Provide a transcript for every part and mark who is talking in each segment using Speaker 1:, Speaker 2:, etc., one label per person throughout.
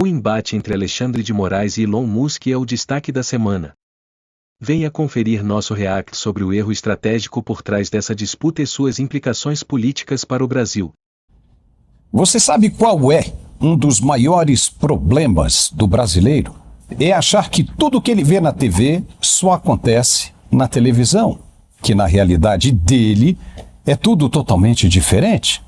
Speaker 1: O embate entre Alexandre de Moraes e Elon Musk é o destaque da semana. Venha conferir nosso react sobre o erro estratégico por trás dessa disputa e suas implicações políticas para o Brasil.
Speaker 2: Você sabe qual é um dos maiores problemas do brasileiro? É achar que tudo que ele vê na TV só acontece na televisão, que na realidade dele é tudo totalmente diferente.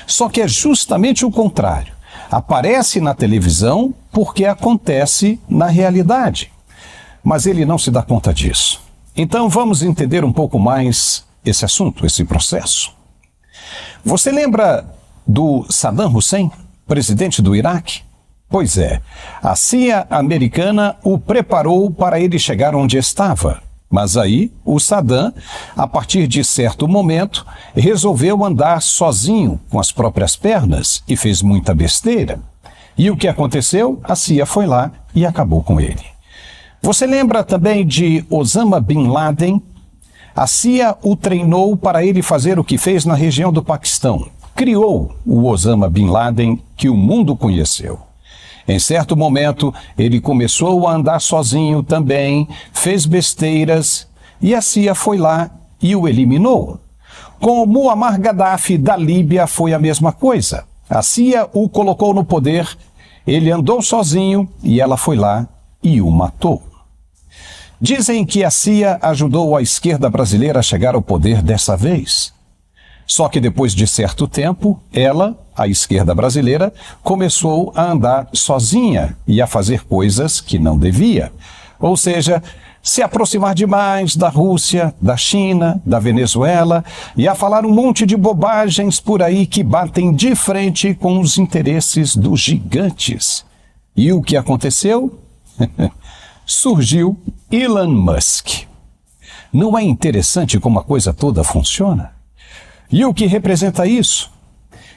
Speaker 2: Só que é justamente o contrário. Aparece na televisão porque acontece na realidade. Mas ele não se dá conta disso. Então vamos entender um pouco mais esse assunto, esse processo. Você lembra do Saddam Hussein, presidente do Iraque? Pois é, a CIA americana o preparou para ele chegar onde estava. Mas aí, o Saddam, a partir de certo momento, resolveu andar sozinho com as próprias pernas e fez muita besteira. E o que aconteceu? A CIA foi lá e acabou com ele. Você lembra também de Osama Bin Laden? A CIA o treinou para ele fazer o que fez na região do Paquistão. Criou o Osama Bin Laden que o mundo conheceu. Em certo momento, ele começou a andar sozinho também, fez besteiras e a CIA foi lá e o eliminou. Com Muammar Gaddafi da Líbia foi a mesma coisa. A CIA o colocou no poder, ele andou sozinho e ela foi lá e o matou. Dizem que a CIA ajudou a esquerda brasileira a chegar ao poder dessa vez. Só que depois de certo tempo, ela, a esquerda brasileira, começou a andar sozinha e a fazer coisas que não devia. Ou seja, se aproximar demais da Rússia, da China, da Venezuela e a falar um monte de bobagens por aí que batem de frente com os interesses dos gigantes. E o que aconteceu? Surgiu Elon Musk. Não é interessante como a coisa toda funciona? E o que representa isso?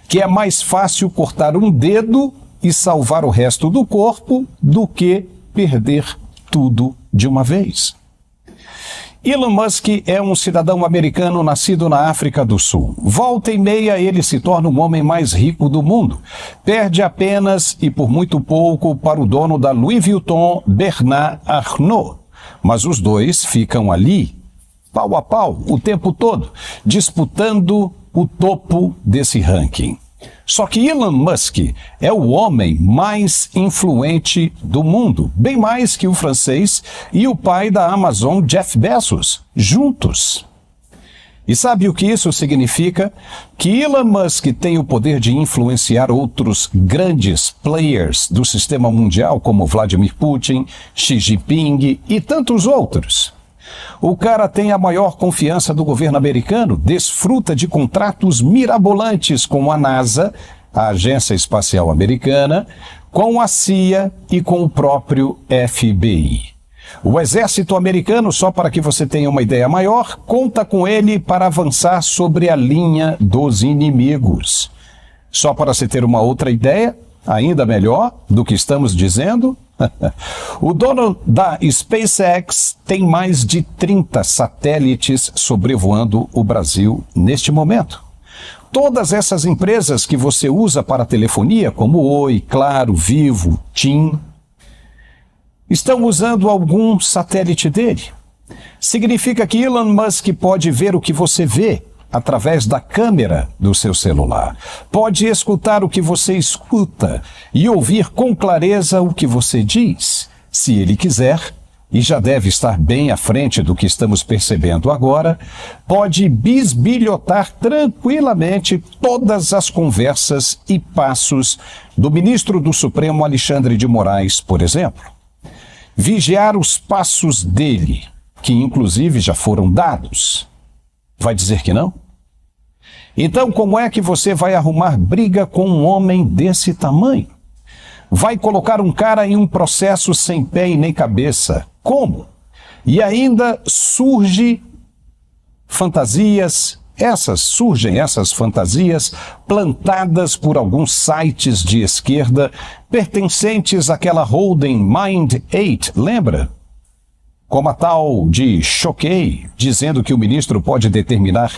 Speaker 2: Que é mais fácil cortar um dedo e salvar o resto do corpo do que perder tudo de uma vez. Elon Musk é um cidadão americano nascido na África do Sul. Volta e meia ele se torna o homem mais rico do mundo. Perde apenas e por muito pouco para o dono da Louis Vuitton, Bernard Arnault. Mas os dois ficam ali, pau a pau, o tempo todo, disputando o topo desse ranking. Só que Elon Musk é o homem mais influente do mundo, bem mais que o francês e o pai da Amazon, Jeff Bezos, juntos. E sabe o que isso significa? Que Elon Musk tem o poder de influenciar outros grandes players do sistema mundial, como Vladimir Putin, Xi Jinping e tantos outros. O cara tem a maior confiança do governo americano, desfruta de contratos mirabolantes com a NASA, a Agência Espacial Americana, com a CIA e com o próprio FBI. O exército americano, só para que você tenha uma ideia maior, conta com ele para avançar sobre a linha dos inimigos. Só para se ter uma outra ideia, ainda melhor do que estamos dizendo, o dono da SpaceX tem mais de 30 satélites sobrevoando o Brasil neste momento. Todas essas empresas que você usa para telefonia, como Oi, Claro, Vivo, TIM, estão usando algum satélite dele. Significa que Elon Musk pode ver o que você vê através da câmera do seu celular. Pode escutar o que você escuta e ouvir com clareza o que você diz, se ele quiser, e já deve estar bem à frente do que estamos percebendo agora, pode bisbilhotar tranquilamente todas as conversas e passos do ministro do Supremo Alexandre de Moraes, por exemplo. Vigiar os passos dele, que inclusive já foram dados. Vai dizer que não? Então, como é que você vai arrumar briga com um homem desse tamanho? Vai colocar um cara em um processo sem pé e nem cabeça. Como? E ainda surgem fantasias plantadas por alguns sites de esquerda pertencentes àquela holding Mind 8, lembra? Como a tal de Choquei, dizendo que o ministro pode determinar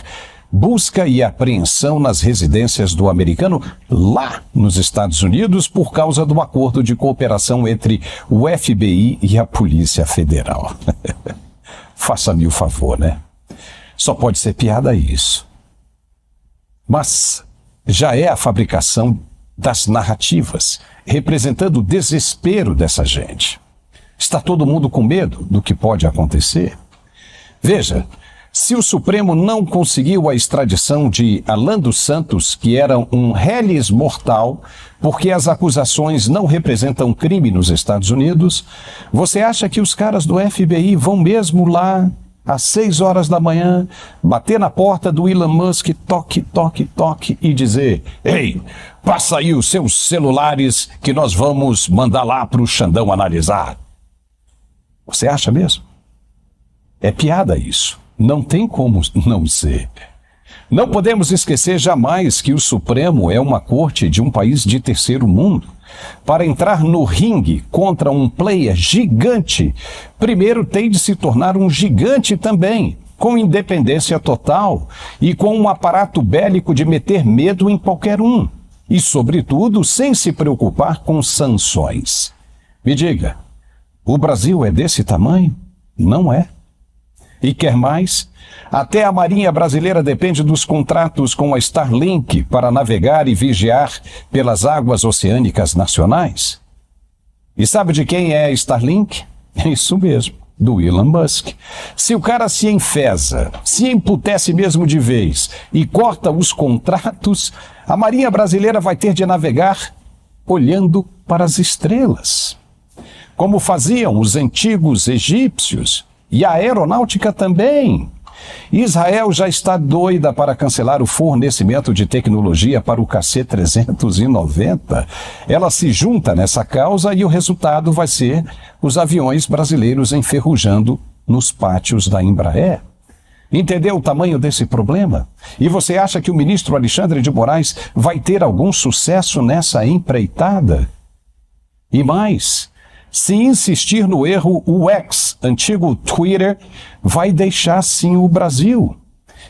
Speaker 2: busca e apreensão nas residências do americano lá nos Estados Unidos por causa do acordo de cooperação entre o FBI e a Polícia Federal. Faça-me o favor, né? Só pode ser piada isso. Mas já é a fabricação das narrativas, representando o desespero dessa gente. Está todo mundo com medo do que pode acontecer? Veja, se o Supremo não conseguiu a extradição de Alan dos Santos, que era um réis mortal, porque as acusações não representam crime nos Estados Unidos, você acha que os caras do FBI vão mesmo lá, às 6 horas da manhã, bater na porta do Elon Musk, toque, toque, toque, e dizer: ei, passa aí os seus celulares que nós vamos mandar lá para o Xandão analisar? Você acha mesmo? É piada isso. Não tem como não ser. Não podemos esquecer jamais que o Supremo é uma corte de um país de terceiro mundo. Para entrar no ringue contra um player gigante, primeiro tem de se tornar um gigante também, com independência total e com um aparato bélico de meter medo em qualquer um. E, sobretudo, sem se preocupar com sanções. Me diga, o Brasil é desse tamanho? Não é. E quer mais? Até a Marinha Brasileira depende dos contratos com a Starlink para navegar e vigiar pelas águas oceânicas nacionais. E sabe de quem é a Starlink? É isso mesmo, do Elon Musk. Se o cara se enfesa, se emputece mesmo de vez e corta os contratos, a Marinha Brasileira vai ter de navegar olhando para as estrelas, como faziam os antigos egípcios. E a aeronáutica também. Israel já está doida para cancelar o fornecimento de tecnologia para o KC-390. Ela se junta nessa causa e o resultado vai ser os aviões brasileiros enferrujando nos pátios da Embraer. Entendeu o tamanho desse problema? E você acha que o ministro Alexandre de Moraes vai ter algum sucesso nessa empreitada? E mais, se insistir no erro, o X, antigo Twitter, vai deixar sim o Brasil.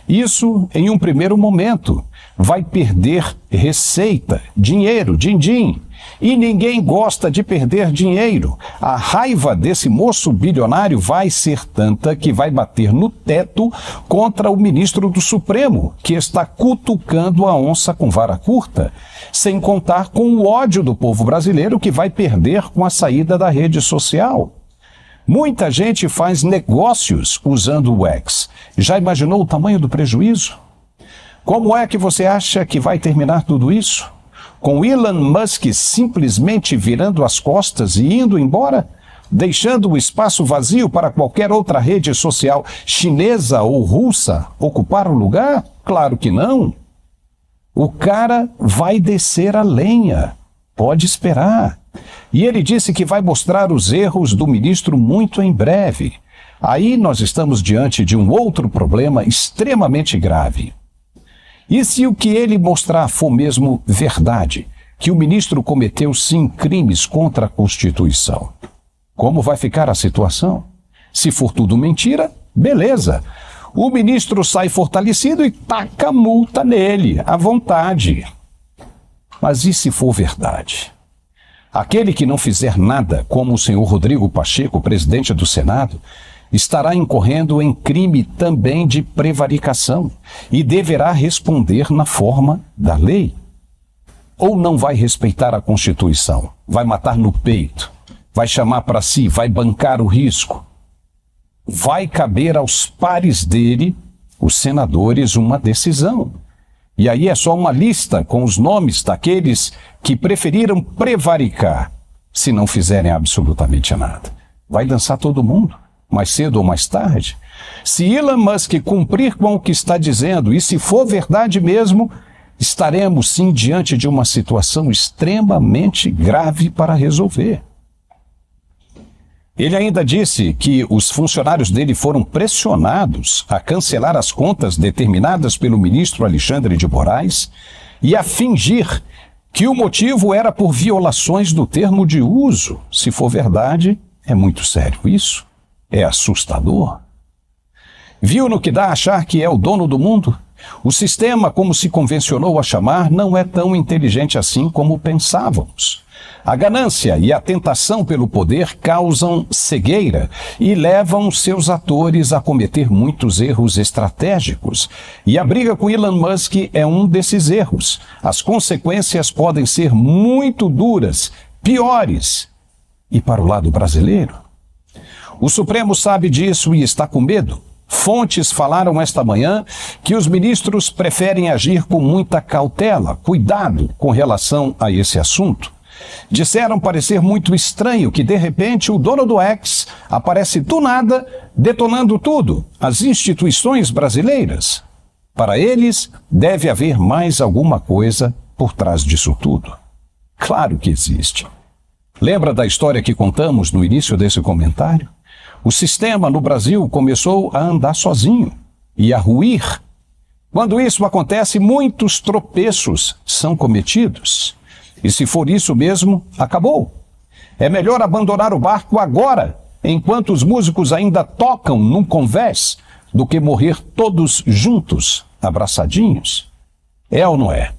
Speaker 2: Isso em um primeiro momento. Vai perder receita, dinheiro, din-din. E ninguém gosta de perder dinheiro. A raiva desse moço bilionário vai ser tanta que vai bater no teto contra o ministro do Supremo, que está cutucando a onça com vara curta, sem contar com o ódio do povo brasileiro que vai perder com a saída da rede social. Muita gente faz negócios usando o X. Já imaginou o tamanho do prejuízo? Como é que você acha que vai terminar tudo isso? Com Elon Musk simplesmente virando as costas e indo embora? Deixando o espaço vazio para qualquer outra rede social chinesa ou russa ocupar o lugar? Claro que não. O cara vai descer a lenha. Pode esperar. E ele disse que vai mostrar os erros do ministro muito em breve. Aí nós estamos diante de um outro problema extremamente grave. E se o que ele mostrar for mesmo verdade, que o ministro cometeu sim crimes contra a Constituição? Como vai ficar a situação? Se for tudo mentira, beleza. O ministro sai fortalecido e taca multa nele, à vontade. Mas e se for verdade? Aquele que não fizer nada, como o senhor Rodrigo Pacheco, presidente do Senado, estará incorrendo em crime também de prevaricação e deverá responder na forma da lei. Ou não vai respeitar a Constituição, vai matar no peito, vai chamar para si, vai bancar o risco. Vai caber aos pares dele, os senadores, uma decisão. E aí é só uma lista com os nomes daqueles que preferiram prevaricar, se não fizerem absolutamente nada. Vai dançar todo mundo, mais cedo ou mais tarde. Se Elon Musk cumprir com o que está dizendo, e se for verdade mesmo, estaremos sim diante de uma situação extremamente grave para resolver. Ele ainda disse que os funcionários dele foram pressionados a cancelar as contas determinadas pelo ministro Alexandre de Moraes e a fingir que o motivo era por violações do termo de uso. Se for verdade, é muito sério isso. É assustador. Viu no que dá achar que é o dono do mundo? O sistema, como se convencionou a chamar, não é tão inteligente assim como pensávamos. A ganância e a tentação pelo poder causam cegueira e levam seus atores a cometer muitos erros estratégicos. E a briga com Elon Musk é um desses erros. As consequências podem ser muito duras, piores. E para o lado brasileiro? O Supremo sabe disso e está com medo. Fontes falaram esta manhã que os ministros preferem agir com muita cautela, cuidado com relação a esse assunto. Disseram parecer muito estranho que, de repente, o dono do X aparece do nada, detonando tudo, as instituições brasileiras. Para eles, deve haver mais alguma coisa por trás disso tudo. Claro que existe. Lembra da história que contamos no início desse comentário? O sistema no Brasil começou a andar sozinho e a ruir. Quando isso acontece, muitos tropeços são cometidos. E se for isso mesmo, acabou. É melhor abandonar o barco agora, enquanto os músicos ainda tocam num convés, do que morrer todos juntos, abraçadinhos. É ou não é?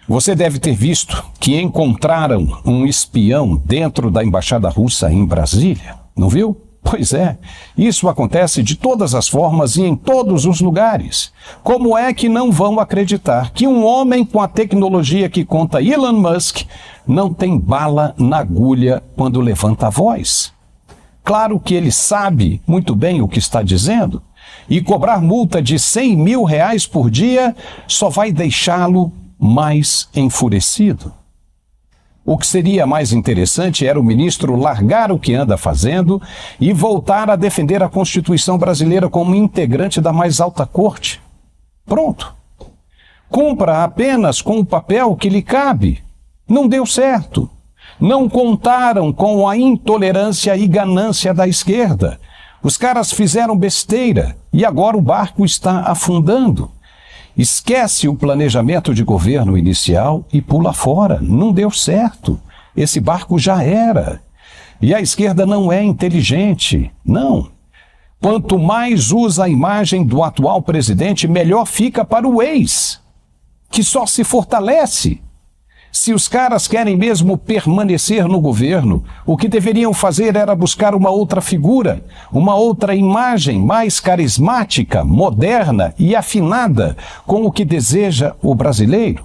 Speaker 2: Você deve ter visto que encontraram um espião dentro da embaixada russa em Brasília. Não viu? Pois é, isso acontece de todas as formas e em todos os lugares. Como é que não vão acreditar que um homem com a tecnologia que conta Elon Musk não tem bala na agulha quando levanta a voz? Claro que ele sabe muito bem o que está dizendo, e cobrar multa de 100 mil reais por dia só vai deixá-lo mais enfurecido. O que seria mais interessante era o ministro largar o que anda fazendo e voltar a defender a Constituição brasileira como integrante da mais alta corte. Pronto. Cumpra apenas com o papel que lhe cabe. Não deu certo. Não contaram com a intolerância e ganância da esquerda. Os caras fizeram besteira e agora o barco está afundando. Esquece o planejamento de governo inicial e pula fora. Não deu certo. Esse barco já era. E a esquerda não é inteligente. Não. Quanto mais usa a imagem do atual presidente, melhor fica para o ex, que só se fortalece. Se os caras querem mesmo permanecer no governo, o que deveriam fazer era buscar uma outra figura, uma outra imagem mais carismática, moderna e afinada com o que deseja o brasileiro.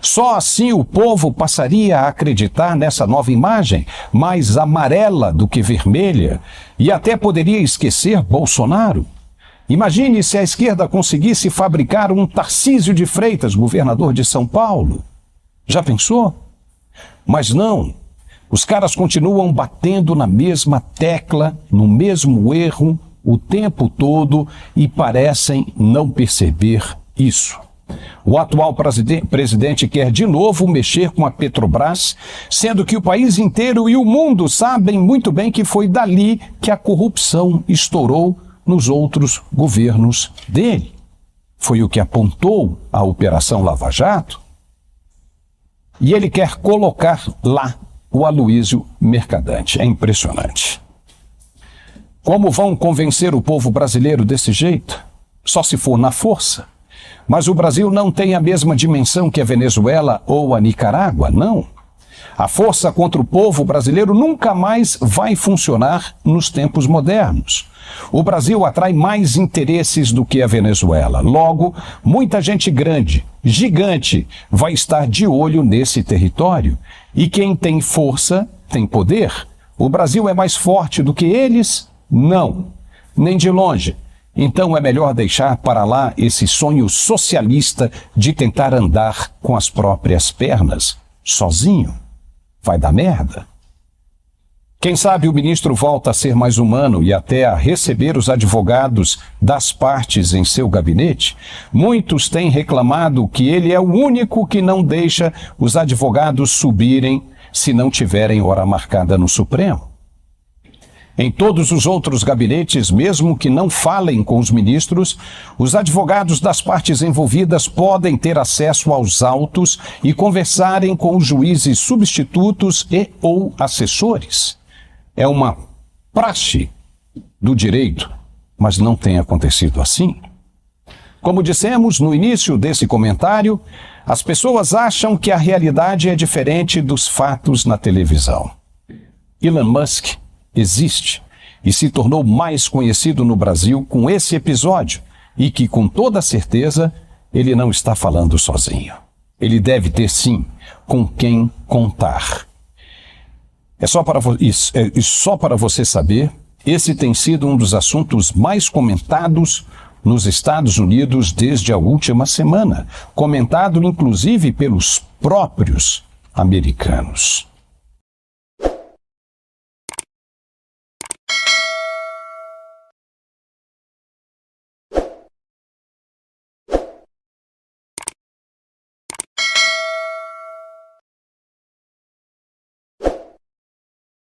Speaker 2: Só assim o povo passaria a acreditar nessa nova imagem, mais amarela do que vermelha, e até poderia esquecer Bolsonaro. Imagine se a esquerda conseguisse fabricar um Tarcísio de Freitas, governador de São Paulo. Já pensou? Mas não. Os caras continuam batendo na mesma tecla, no mesmo erro, o tempo todo e parecem não perceber isso. O atual presidente quer de novo mexer com a Petrobras, sendo que o país inteiro e o mundo sabem muito bem que foi dali que a corrupção estourou nos outros governos dele. Foi o que apontou a Operação Lava Jato. E ele quer colocar lá o Aloysio Mercadante. É impressionante. Como vão convencer o povo brasileiro desse jeito? Só se for na força. Mas o Brasil não tem a mesma dimensão que a Venezuela ou a Nicarágua, não. A força contra o povo brasileiro nunca mais vai funcionar nos tempos modernos. O Brasil atrai mais interesses do que a Venezuela. Logo, muita gente grande, gigante, vai estar de olho nesse território. E quem tem força, tem poder. O Brasil é mais forte do que eles? Não, nem de longe. Então é melhor deixar para lá esse sonho socialista de tentar andar com as próprias pernas, sozinho. Vai dar merda. Quem sabe o ministro volta a ser mais humano e até a receber os advogados das partes em seu gabinete? Muitos têm reclamado que ele é o único que não deixa os advogados subirem se não tiverem hora marcada no Supremo. Em todos os outros gabinetes, mesmo que não falem com os ministros, os advogados das partes envolvidas podem ter acesso aos autos e conversarem com os juízes substitutos e ou assessores. É uma praxe do direito, mas não tem acontecido assim. Como dissemos no início desse comentário, as pessoas acham que a realidade é diferente dos fatos na televisão. Elon Musk existe e se tornou mais conhecido no Brasil com esse episódio e que, com toda certeza, ele não está falando sozinho. Ele deve ter, sim, com quem contar. Só para você saber, esse tem sido um dos assuntos mais comentados nos Estados Unidos desde a última semana, comentado inclusive pelos próprios americanos.